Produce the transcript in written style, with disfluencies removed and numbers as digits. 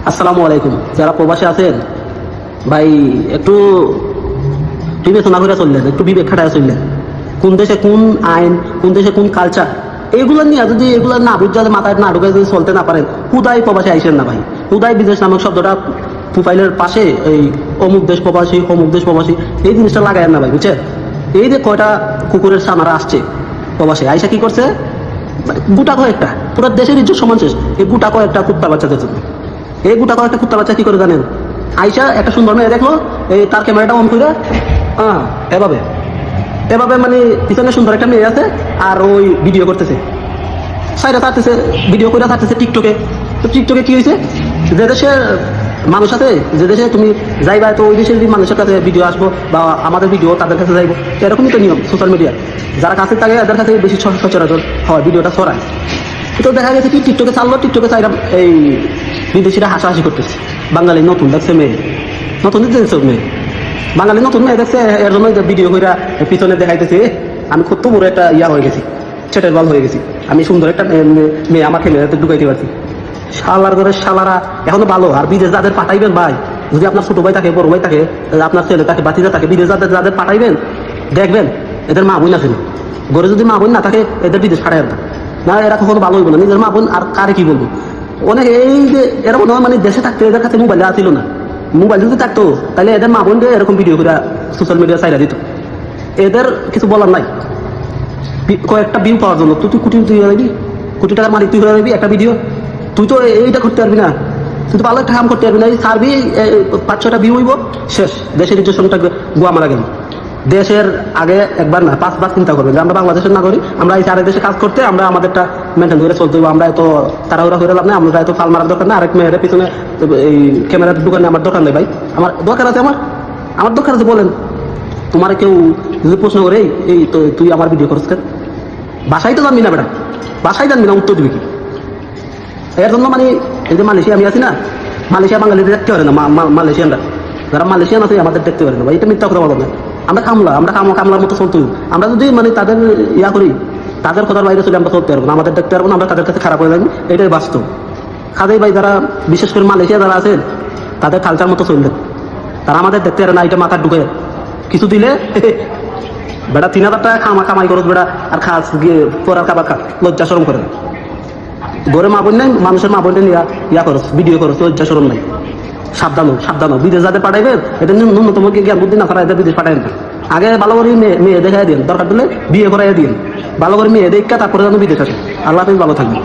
আসসালামু আলাইকুম। যারা প্রবাসে আছেন ভাই, একটু বিবেচনা করে চললেন, একটু বিবেক খাটায় চললেন। কোন দেশে কোন আইন, কোন দেশে কোন কালচার, এগুলো নিয়ে যদি এগুলো না বুঝতে মাথায় না ঢুকে যদি চলতে না পারেন, হুদাই প্রবাসে আইসেন না ভাই। হুদাই বিদেশ নামক শব্দটা প্রোফাইলের পাশে এই অমুক দেশ প্রবাসী, অমুক দেশ প্রবাসী, এই জিনিসটা লাগায়েন না ভাই, বুঝছেন? এই যে কয়টা কুকুরের সামারা আসছে প্রবাসে, আইসা কি করছে, গোটা কয়েকটা, পুরো দেশের ইজ্জত সমান শেষ এই গোটা কয়েকটা কুত্তা বাচ্চাদের জন্য। এই গোটা কয়েকটা কুত্তা বাচ্চা কি করে জানেন? আইসা একটা সুন্দর মেয়ে দেখলো, এই তার ক্যামেরাটা অন করে এভাবে এভাবে মানে পিছনে সুন্দর একটা মেয়ে আছে আর ওই ভিডিও করতেছে, সাইডে থাকতেছে, ভিডিও করে থাকতেছে টিকটকে। তো টিকটকে কি হয়েছে, যে দেশে মানুষ আছে, যে দেশে তুমি যাইবা, তো ওই দেশের মানুষের কাছে ভিডিও আসবো বা আমাদের ভিডিও তাদের কাছে যাইবো, এরকমই তো নিয়ম সোশ্যাল মিডিয়া। যারা কাছে থাকে এদের কাছে বেশি সচরাচর হয়, ভিডিওটা ছড়ায়। তো দেখা গেছে কি টিকটকে চাললো, টিকটকে চাইলাম এই বিদেশিরা হাসাহাসি করতেছে, বাঙালি নতুন দেখছে মেয়ে, নতুন দেখছে মেয়ে, বাঙালি নতুন মেয়ে দেখছে, এর জন্য ভিডিও করে পিছনে দেখাইতেছে আমি কত বড় একটা ইয়া হয়ে গেছি, ছেটের বল হয়ে গেছি, আমি সুন্দর একটা মেয়ে আমার ক্যামেরাতে ঢুকাইতে পারছি। শালার করে শালারা এখনো ভালো। আর বিদেশ যাদের পাঠাইবেন ভাই, যদি আপনার ছোট ভাই থাকে, বড় ভাই থাকে, আপনার ছেলে থাকে, বাতিজা থাকে, বিদেশ যাদের যাদের পাঠাইবেন, দেখবেন এদের মা বোন আছে না, ঘরে যদি মা বোন না থাকে এদের বিদেশ পাঠায় না, না এরা কখনো ভালো হইব না। নিজের মা বোন আর কারে কি বলবো, অনেক এই যে এরা মনে হয় মানে দেশে থাকতে এদের কাছে মোবাইল আসছিল না, মোবাইল যদি থাকতো তাহলে এদের মা বোন এরকম ভিডিও করে সোশ্যাল মিডিয়া সাইডা দিত। এদের কিছু বলার নাই, কয়েকটা ভিউ পাওয়ার জন্য তুই কোটি তুই হয়ে যাবি, কোটি টাকার মালিক তুই হয়ে যাবি একটা ভিডিও, তুই তো এইটা করতে পারবি না, তুই তো ভালো একটা কাম করতে পারবি না, এই সারবি 5-6টা ভিউ হইব, শেষ, দেশের ইজ্জতটা গোয়া মারা গেল। দেশের আগে একবার না 5 বার চিন্তা করবে যে আমরা বাংলাদেশের নাগরিক, আমরা এই 4 দেশে কাজ করতে, আমরা আমাদেরটা মেনটেন করে চলতে হইব। আমরা এত তাড়াহুড়া করে লাভ নেই, আমরা এত ফাল মারার দরকার না। আরেক মেয়ের পিছনে এই ক্যামেরার দোকানে আমার দরকার নেই ভাই, আমার দরকার আছে, আমার দরকার আছে। বলেন, তোমার কেউ যদি প্রশ্ন করে এই তো তুই আমার ভিডিও করছ কেন, বাসায় তো জানবি না ম্যাডাম, বাসায় জানবি না, উত্তর দিবি কি? এর জন্য মানে এই যে মালয়েশিয়া আমি আছি না, মালয়েশিয়া বাঙালিদের দেখতে পারে না, মালয়েশিয়ানরা যারা মালয়েশিয়ান আছে আমাদের দেখতে পারে না ভাই, এটা মিথ্যা কথা বলবো না। আমরা কামলার মতো চলতে হইব। আমরা যদি মানে তাদের ইয়া করি, তাদের কথার বাইরে চলে আমরা চলতে পারবো না, আমাদের দেখতে পারবো না, আমরা তাদের কাছে খারাপ হয়ে যাবো, এটাই বাস্তব। কাজেই ভাই যারা বিশেষ করে মালয়েশিয়া যারা আছেন, তাদের কালচার মতো চললেন, তারা আমাদের দেখতে পারে না, এটা মাথার ঢুকে কিছু দিলে বেটা 3000 টাকা কামাই করো বেটা, আর খাস গিয়ে পরার খাবার খা, লজ্জা শরম করে। ঘরে মা বোন নাই, মানুষের মা বোনটা নিয়ে ইয়া করো, ভিডিও করো, লজ্জা শরম নাই। সাবধান বিদেশ যাদের পাঠাইবেন, এটা ন্যূনতম জ্ঞান বুদ্ধি না ছাড়া এদের বিদেশ পাঠাইন না। আগে ভালো করে মেয়ে দেখাই দিন, দরকার দিলে বিয়ে করাই দিন, ভালো করে মেয়ে দেখা তারপরে যেন বিদেশ আসে। আল্লাহ তুমি ভালো থাকবেন।